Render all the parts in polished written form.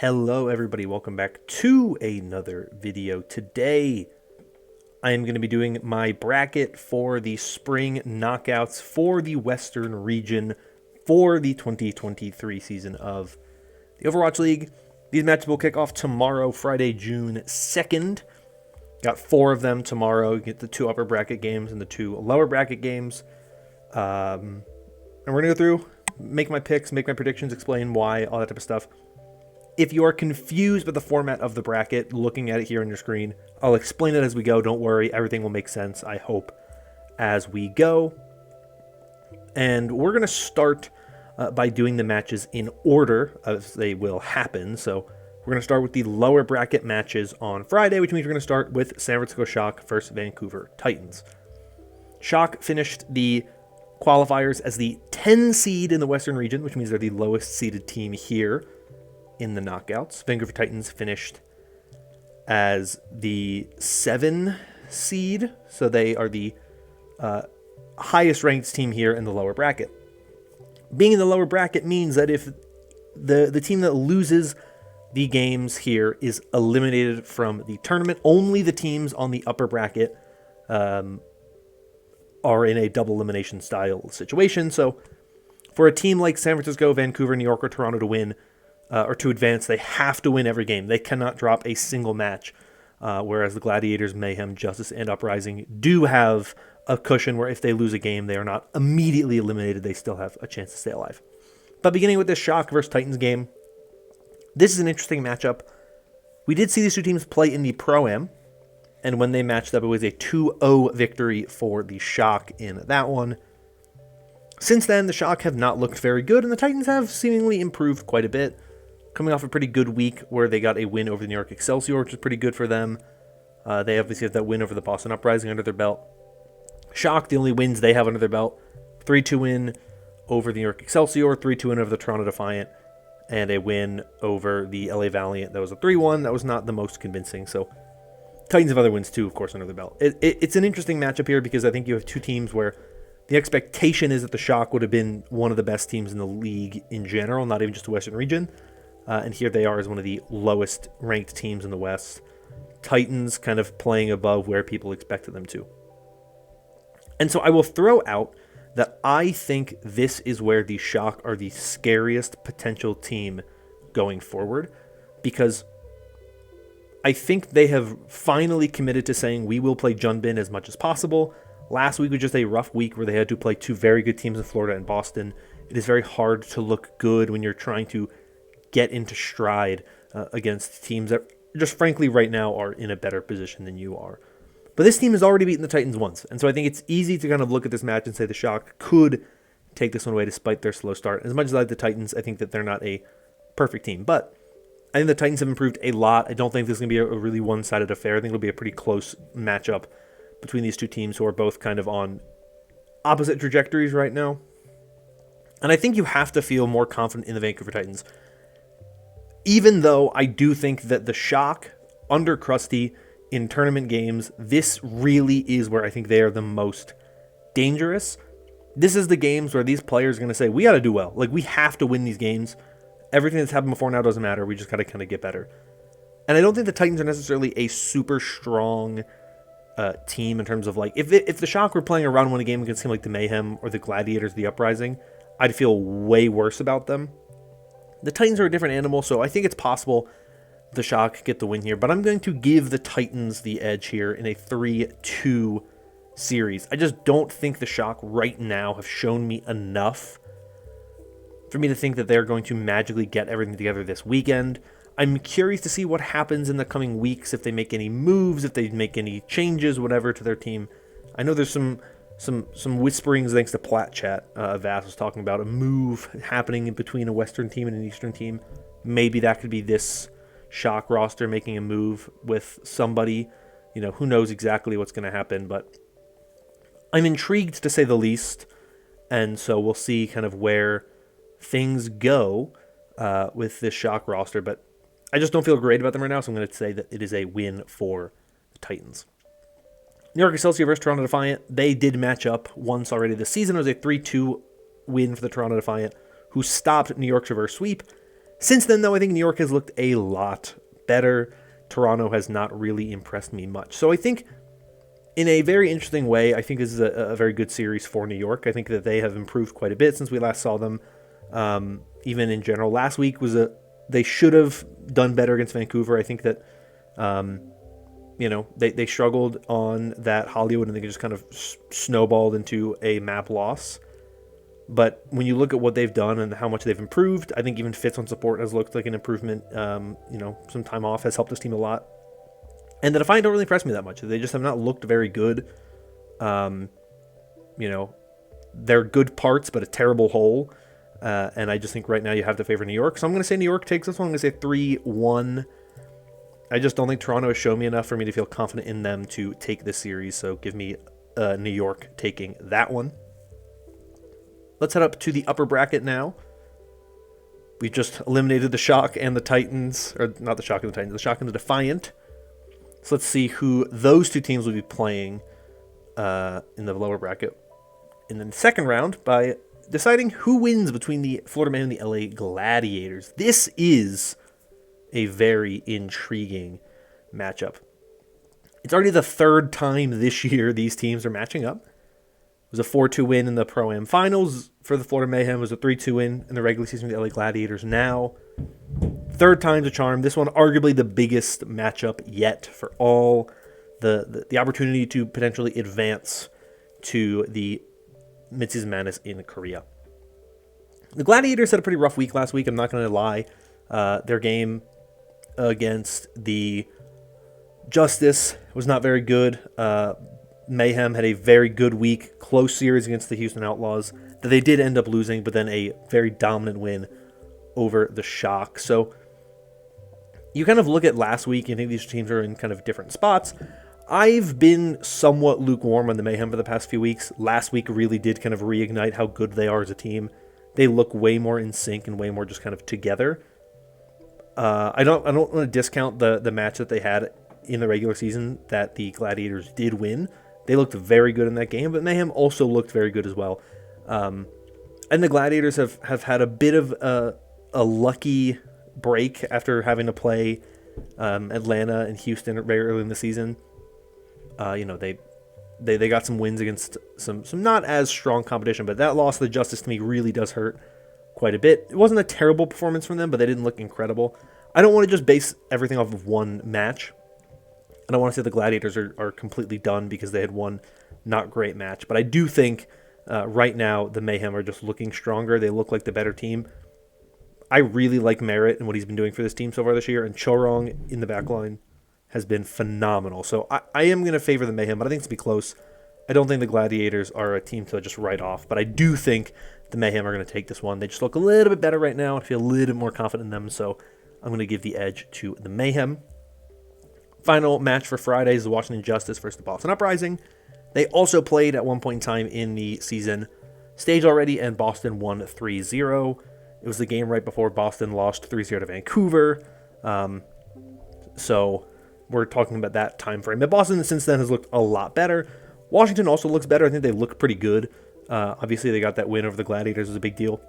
Hello everybody, welcome back to another video. Today I am going to be doing my bracket for the spring knockouts for the Western region for the 2023 season of the Overwatch League. These matches will kick off tomorrow, Friday, June 2nd. Got 4 of them tomorrow. You get the 2 upper bracket games and the 2 lower bracket games. And we're going to go through, make my picks, make my predictions, explain why, all that type of stuff. If you are confused by the format of the bracket, looking at it here on your screen, I'll explain it as we go. Don't worry, everything will make sense, I hope, as we go. And we're going to start by doing the matches in order as they will happen. So we're going to start with the lower bracket matches on Friday, which means we're going to start with San Francisco Shock versus Vancouver Titans. Shock finished the qualifiers as the 10 seed in the Western region, which means they're the lowest seeded team here in the knockouts. Vancouver Titans finished as the 7 seed, so they are the highest ranked team here in the lower bracket. Being in the lower bracket means that if the team that loses the games here is eliminated from the tournament, only the teams on the upper bracket are in a double elimination style situation. So for a team like San Francisco, Vancouver, New York, or Toronto to win, or to advance, they have to win every game. They cannot drop a single match, whereas the Gladiators, Mayhem, Justice, and Uprising do have a cushion where if they lose a game, they are not immediately eliminated. They still have a chance to stay alive. But beginning with this Shock versus Titans game, this is an interesting matchup. We did see these two teams play in the Pro-Am, and when they matched up, it was a 2-0 victory for the Shock in that one. Since then, the Shock have not looked very good, and the Titans have seemingly improved quite a bit. Coming off a pretty good week where they got a win over the New York Excelsior, which is pretty good for them. They obviously have that win over the Boston Uprising under their belt. Shock, the only wins they have under their belt, 3-2 win over the New York Excelsior, 3-2 win over the Toronto Defiant, and a win over the LA Valiant. That was a 3-1. That was not the most convincing. So Titans have other wins too, of course, under their belt. It's an interesting matchup here because I think you have two teams where the expectation is that the Shock would have been one of the best teams in the league in general, not even just the Western region. And here they are as one of the lowest ranked teams in the West. Titans kind of playing above where people expected them to. And so I will throw out that I think this is where the Shock are the scariest potential team going forward, because I think they have finally committed to saying we will play Junbin as much as possible. Last week was just a rough week where they had to play two very good teams in Florida and Boston. It is very hard to look good when you're trying to get into stride against teams that just frankly right now are in a better position than you are. But this team has already beaten the Titans once, and so I think it's easy to kind of look at this match and say the Shock could take this one away despite their slow start. As much as I like the Titans, I think that they're not a perfect team, but I think the Titans have improved a lot. I don't think this is going to be a really one-sided affair. I think it'll be a pretty close matchup between these two teams who are both kind of on opposite trajectories right now. And I think you have to feel more confident in the Vancouver Titans, even though I do think that the Shock, under Krusty, in tournament games, this really is where I think they are the most dangerous. This is the games where these players are going to say, we got to do well. Like, we have to win these games. Everything that's happened before now doesn't matter. We just got to kind of get better. And I don't think the Titans are necessarily a super strong team in terms of, like, if the Shock were playing a round one game against a team like the Mayhem or the Gladiators, the Uprising, I'd feel way worse about them. The Titans are a different animal, so I think it's possible the Shock get the win here, but I'm going to give the Titans the edge here in a 3-2 series. I just don't think the Shock right now have shown me enough for me to think that they're going to magically get everything together this weekend. I'm curious to see what happens in the coming weeks, if they make any moves, if they make any changes, whatever, to their team. I know there's some whisperings thanks to Plat Chat. Vass was talking about a move happening in between a Western team and an Eastern team. Maybe that could be this Shock roster making a move with somebody. You know, who knows exactly what's going to happen, but I'm intrigued to say the least, and so we'll see kind of where things go with this Shock roster, but I just don't feel great about them right now, so I'm going to say that it is a win for the Titans. New York Excelsior versus Toronto Defiant, they did match up once already this season. It was a 3-2 win for the Toronto Defiant, who stopped New York's reverse sweep. Since then, though, I think New York has looked a lot better. Toronto has not really impressed me much. So I think in a very interesting way, I think this is a very good series for New York. I think that they have improved quite a bit since we last saw them. Even in general, last week they should have done better against Vancouver. I think that they struggled on that Hollywood, and they just kind of snowballed into a map loss. But when you look at what they've done and how much they've improved, I think even Fitz on support has looked like an improvement. Some time off has helped this team a lot. And the Defiant don't really impress me that much. They just have not looked very good. They're good parts, but a terrible whole. And I just think right now you have to favor New York. So I'm going to say New York takes this one. I'm going to say 3-1. I just don't think Toronto has shown me enough for me to feel confident in them to take this series. So give me New York taking that one. Let's head up to the upper bracket now. We just eliminated the Shock and the Titans. Or not the Shock and the Titans. The Shock and the Defiant. So let's see who those two teams will be playing in the lower bracket in the second round by deciding who wins between the Florida Mayhem and the LA Gladiators. This is a very intriguing matchup. It's already the third time this year these teams are matching up. It was a 4-2 win in the Pro-Am Finals for the Florida Mayhem. It was a 3-2 win in the regular season for the LA Gladiators. Now, third time's a charm. This one arguably the biggest matchup yet for all. The opportunity to potentially advance to the Mid-Season Madness in Korea. The Gladiators had a pretty rough week last week, I'm not going to lie. Their game against the Justice was not very good. Mayhem had a very good week, close series against the Houston Outlaws that they did end up losing, but then a very dominant win over the Shock. So you kind of look at last week and think these teams are in kind of different spots. I've been somewhat lukewarm on the Mayhem for the past few weeks. Last week really did kind of reignite how good they are as a team. They look way more in sync and way more just kind of together. I don't want to discount the match that they had in the regular season that the Gladiators did win. They looked very good in that game, but Mayhem also looked very good as well. And the Gladiators have had a bit of a lucky break after having to play Atlanta and Houston very early in the season. They got some wins against some not as strong competition, but that loss to the Justice to me really does hurt quite a bit. It wasn't a terrible performance from them, but they didn't look incredible. I don't want to just base everything off of one match. I don't want to say the Gladiators are completely done because they had one not great match. But I do think right now the Mayhem are just looking stronger. They look like the better team. I really like Merritt and what he's been doing for this team so far this year. And Chorong in the backline has been phenomenal. So I am going to favor the Mayhem, but I think it's going to be close. I don't think the Gladiators are a team to just write off. But I do think the Mayhem are going to take this one. They just look a little bit better right now. I feel a little bit more confident in them. So I'm going to give the edge to the Mayhem. Final match for Friday is the Washington Justice versus the Boston Uprising. They also played at one point in time in the season stage already, and Boston won 3-0. It was the game right before Boston lost 3-0 to Vancouver. So we're talking about that time frame. But Boston since then has looked a lot better. Washington also looks better. I think they look pretty good. Obviously, they got that win over the Gladiators. It was a big deal.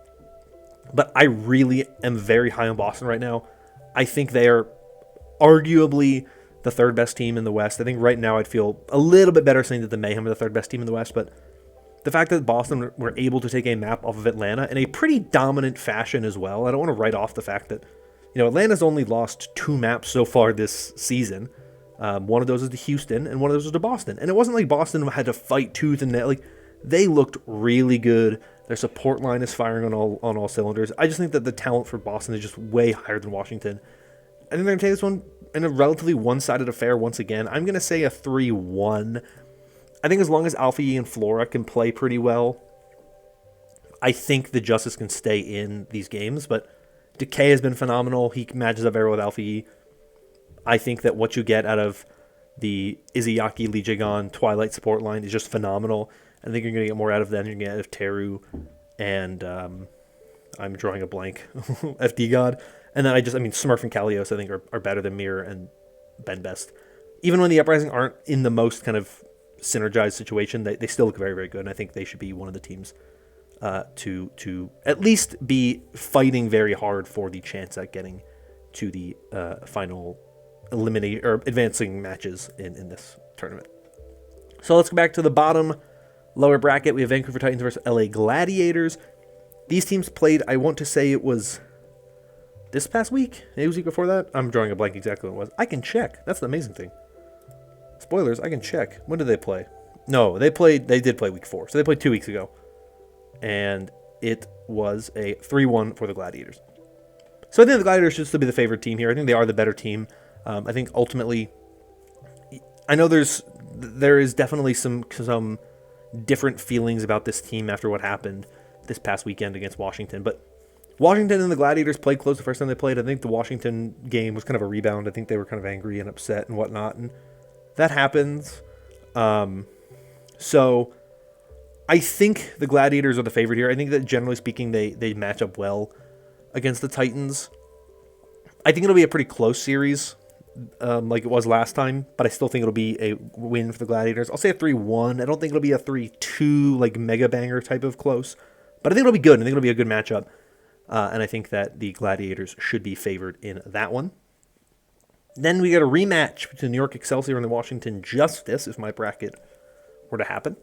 But I really am very high on Boston right now. I think they are arguably the third best team in the West. I think right now I'd feel a little bit better saying that the Mayhem are the third best team in the West, but the fact that Boston were able to take a map off of Atlanta in a pretty dominant fashion as well. I don't want to write off the fact that, Atlanta's only lost 2 maps so far this season. One of those is to Houston, and one of those is to Boston. And it wasn't like Boston had to fight tooth and nail. They looked really good. Their support line is firing on all cylinders. I just think that the talent for Boston is just way higher than Washington. I think they're going to take this one in a relatively one-sided affair once again. I'm going to say a 3-1. I think as long as ATVI and Flora can play pretty well, I think the Justice can stay in these games. But Decay has been phenomenal. He matches up very well with ATVI. I think that what you get out of the Izayaki, Lee Jagon, Twilight support line is just phenomenal. I think you're going to get more out of them. You're going to get out of Teru and I'm drawing a blank. FD God. And then Smurf and Kalios I think are better than Mirror and Ben Best. Even when the Uprising aren't in the most kind of synergized situation, they still look very, very good. And I think they should be one of the teams to at least be fighting very hard for the chance at getting to the final eliminate or advancing matches in this tournament. So let's go back to the bottom lower bracket. We have Vancouver Titans versus LA Gladiators. These teams played, I want to say it was this past week. Maybe it was the week before that. I'm drawing a blank exactly what it was. I can check. That's the amazing thing. Spoilers, I can check. When did they play? No, they did play week 4. So they played 2 weeks ago. And it was a 3-1 for the Gladiators. So I think the Gladiators should still be the favorite team here. I think they are the better team. I think ultimately, I know there is definitely some different feelings about this team after what happened this past weekend against Washington. But Washington and the Gladiators played close the first time they played. I think the Washington game was kind of a rebound. I think they were kind of angry and upset and whatnot. And that happens. So I think the Gladiators are the favorite here. I think that generally speaking, they match up well against the Titans. I think it'll be a pretty close series, like it was last time, but I still think it'll be a win for the Gladiators. I'll say a 3-1. I don't think it'll be a 3-2, like mega banger type of close, but I think it'll be good. I think it'll be a good matchup, and I think that the Gladiators should be favored in that one. Then we got a rematch between New York Excelsior and the Washington Justice, if my bracket were to happen.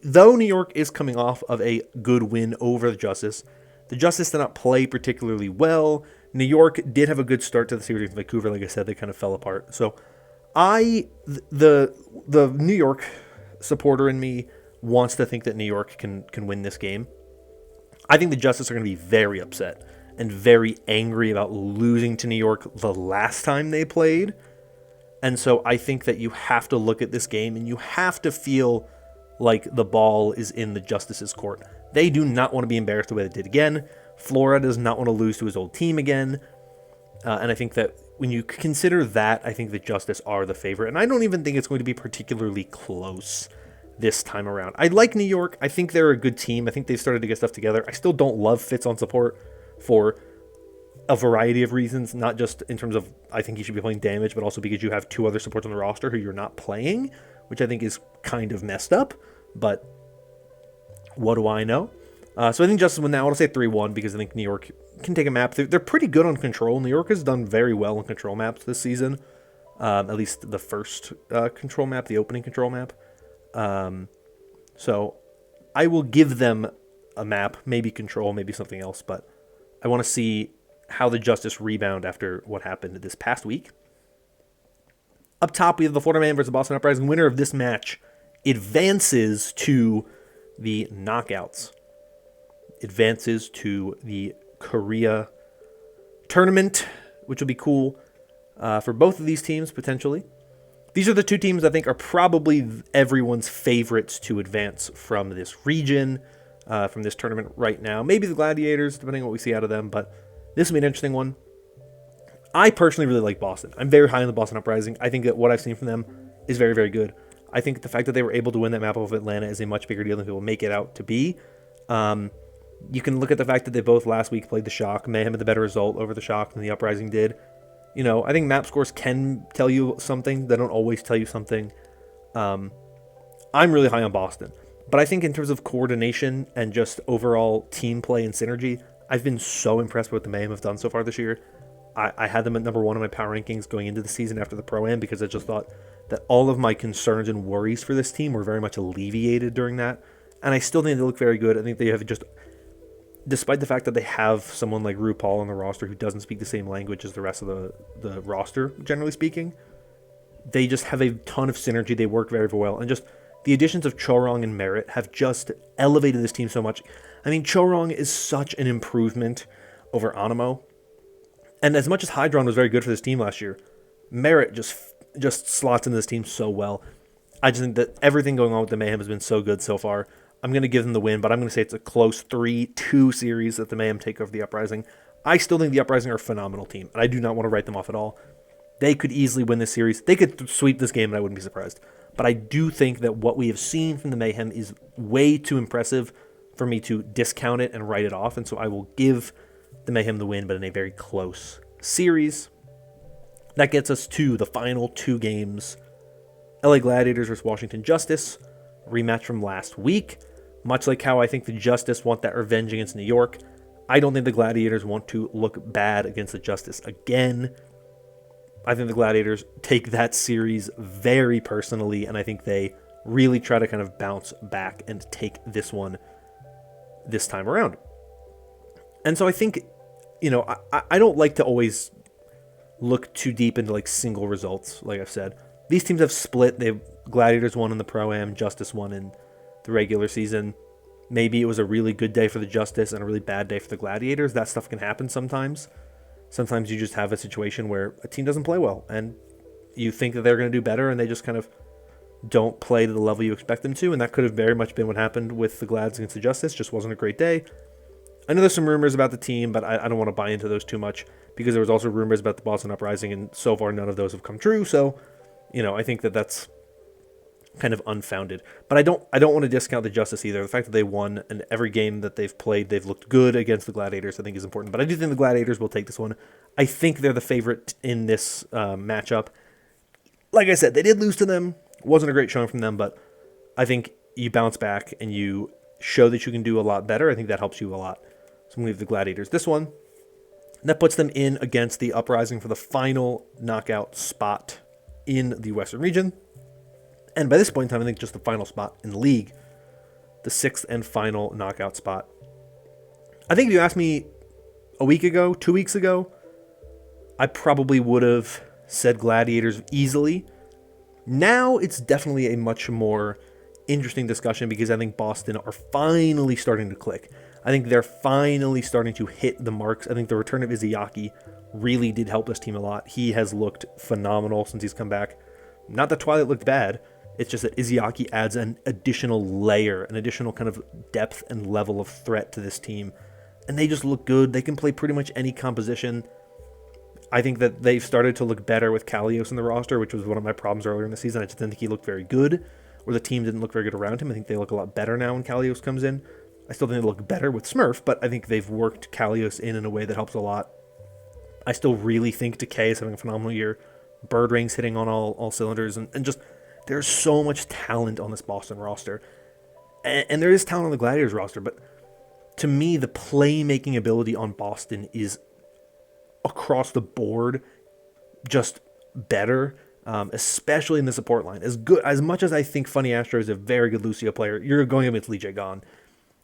Though New York is coming off of a good win over the Justice did not play particularly well. New York did have a good start to the series with Vancouver. Like I said, they kind of fell apart. So the New York supporter in me wants to think that New York can win this game. I think the Justice are going to be very upset and very angry about losing to New York the last time they played. And so I think that you have to look at this game and you have to feel like the ball is in the Justice's court. They do not want to be embarrassed the way they did again. Florida does not want to lose to his old team again. And I think that when you consider that, I think the Justice are the favorite. And I don't even think it's going to be particularly close this time around. I like New York. I think they're a good team. I think they've started to get stuff together. I still don't love Fitz on support for a variety of reasons, not just in terms of I think he should be playing damage, but also because you have 2 other supports on the roster who you're not playing, which I think is kind of messed up, but what do I know? So I think Justice win that. I want to say 3-1 because I think New York can take a map. They're pretty good on control. New York has done very well on control maps this season, at least the first control map, the opening control map. So I will give them a map, maybe control, maybe something else, but I want to see how the Justice rebound after what happened this past week. Up top, we have the Florida Man versus Boston Uprising. Winner of this match advances to the knockouts. Advances to the Korea tournament, which will be cool for both of these teams, potentially. These are the 2 teams I think are probably everyone's favorites to advance from this region, from this tournament right now. Maybe the Gladiators, depending on what we see out of them, but this will be an interesting one. I personally really like Boston. I'm very high on the Boston Uprising. I think that what I've seen from them is very, very good. I think the fact that they were able to win that map of Atlanta is a much bigger deal than people make it out to be. You can look at the fact that they both last week played the Shock. Mayhem had the better result over the Shock than the Uprising did. You know, I think map scores can tell you something. They don't always tell you something. I'm really high on Boston. But I think in terms of coordination and just overall team play and synergy, I've been so impressed with what the Mayhem have done so far this year. I had them at number 1 in my power rankings going into the season after the Pro-Am because I just thought that all of my concerns and worries for this team were very much alleviated during that. And I still think they look very good. I think they have just, despite the fact that they have someone like RuPaul on the roster who doesn't speak the same language as the rest of the roster, generally speaking, they just have a ton of synergy. They work very, very well. And just the additions of Chorong and Merritt have just elevated this team so much. I mean, Chorong is such an improvement over Animo. And as much as Hydron was very good for this team last year, Merritt just slots into this team so well. I just think that everything going on with the Mayhem has been so good so far. I'm going to give them the win, but I'm going to say it's a close 3-2 series that the Mayhem take over the Uprising. I still think the Uprising are a phenomenal team, and I do not want to write them off at all. They could easily win this series. They could sweep this game, and I wouldn't be surprised. But I do think that what we have seen from the Mayhem is way too impressive for me to discount it and write it off, and so I will give the Mayhem the win, but in a very close series. That gets us to the final 2 games. LA Gladiators versus Washington Justice. rematch from last week. Much like how I think the Justice want that revenge against New York, I don't think the Gladiators want to look bad against the Justice again. I think the Gladiators take that series very personally, and I think they really try to kind of bounce back and take this one this time around. And so I think, I don't like to always look too deep into like single results, like I've said. These teams have split. Gladiators won in the Pro-Am, Justice won in the regular season. Maybe it was a really good day for the Justice and a really bad day for the Gladiators. That stuff can happen sometimes. Sometimes you just have a situation where a team doesn't play well, and you think that they're going to do better, and they just kind of don't play to the level you expect them to, and that could have very much been what happened with the Glads against the Justice. Just wasn't a great day. I know there's some rumors about the team, but I don't want to buy into those too much, because there was also rumors about the Boston Uprising, and so far none of those have come true, so, I think that that's kind of unfounded. But I don't want to discount the Justice either. The fact that they won, and every game that they've played, they've looked good against the Gladiators, I think is important. But I do think the Gladiators will take this one. I think they're the favorite in this matchup. Like I said, they did lose to them. It wasn't a great showing from them, but I think you bounce back and you show that you can do a lot better. I think that helps you a lot. So I'm going to leave the Gladiators this one. And that puts them in against the Uprising for the final knockout spot in the Western region. And by this point in time, I think just the final spot in the league, the 6th and final knockout spot. I think if you asked me a week ago, 2 weeks ago, I probably would have said Gladiators easily. Now it's definitely a much more interesting discussion, because I think Boston are finally starting to click. I think they're finally starting to hit the marks. I think the return of Izayaki really did help this team a lot. He has looked phenomenal since he's come back. Not that Twilight looked bad. It's just that Izayaki adds an additional layer, an additional kind of depth and level of threat to this team. And they just look good. They can play pretty much any composition. I think that they've started to look better with Kalios in the roster, which was one of my problems earlier in the season. I just didn't think he looked very good, or the team didn't look very good around him. I think they look a lot better now when Kalios comes in. I still think they look better with Smurf, but I think they've worked Kalios in a way that helps a lot. I still really think Decay is having a phenomenal year. Birdring's hitting on all cylinders, and just there's so much talent on this Boston roster. And there is talent on the Gladiators roster, but to me, the playmaking ability on Boston is across the board just better, especially in the support line. As much as I think Funny Astro is a very good Lucio player, you're going against Lee Jae-gon.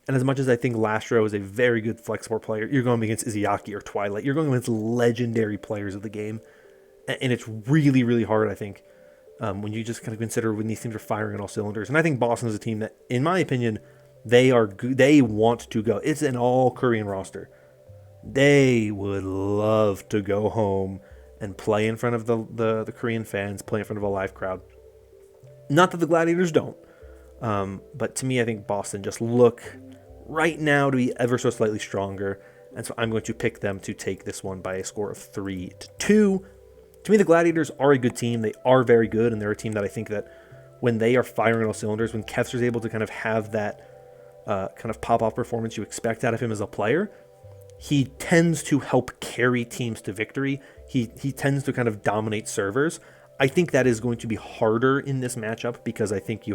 And as much as I think Lastro is a very good flex support player, you're going against Izayaki or Twilight. You're going against legendary players of the game. And it's really, really hard, I think, when you just kind of consider when these teams are firing on all cylinders. And I think Boston is a team that, in my opinion, they want to go. It's an all-Korean roster. They would love to go home and play in front of the Korean fans, play in front of a live crowd. Not that the Gladiators don't, but to me, I think Boston just look right now to be ever so slightly stronger, and so I'm going to pick them to take this one by a score of 3-2. To me, the Gladiators are a good team. They are very good, and they're a team that I think that when they are firing on all cylinders, when Kessler's able to kind of have that kind of pop-off performance you expect out of him as a player, he tends to help carry teams to victory. He tends to kind of dominate servers. I think that is going to be harder in this matchup, because I think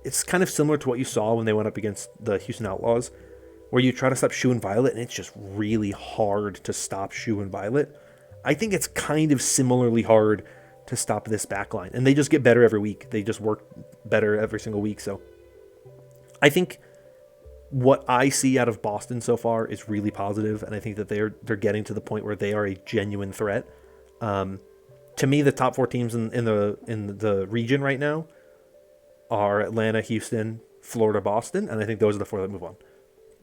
it's kind of similar to what you saw when they went up against the Houston Outlaws, where you try to stop Shu and Violet, and it's just really hard to stop Shu and Violet. I think it's kind of similarly hard to stop this backline, and they just get better every week. They just work better every single week. So I think what I see out of Boston so far is really positive, and I think that they're getting to the point where they are a genuine threat. To me, the top 4 teams in the region right now are Atlanta, Houston, Florida, Boston, and I think those are the 4 that move on.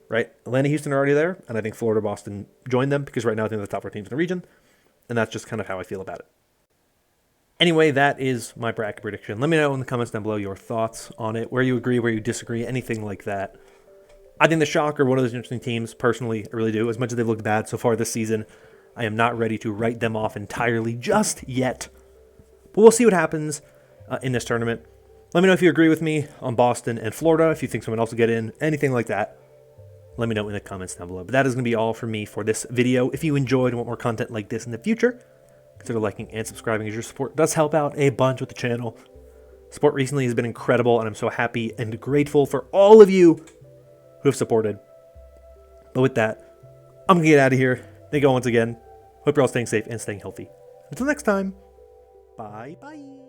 Right? Atlanta, Houston are already there, and I think Florida, Boston join them, because right now I think they're the top 4 teams in the region, and that's just kind of how I feel about it. Anyway, that is my bracket prediction. Let me know in the comments down below your thoughts on it, where you agree, where you disagree, anything like that. I think the Shock are one of those interesting teams, personally. I really do. As much as they've looked bad so far this season, I am not ready to write them off entirely just yet. But we'll see what happens in this tournament. Let me know if you agree with me on Boston and Florida, if you think someone else will get in, anything like that. Let me know in the comments down below. But that is going to be all for me for this video. If you enjoyed and want more content like this in the future, consider liking and subscribing, as your support does help out a bunch with the channel. Support recently has been incredible, and I'm so happy and grateful for all of you who have supported. But with that, I'm going to get out of here. Thank you all once again. Hope you're all staying safe and staying healthy. Until next time, bye-bye.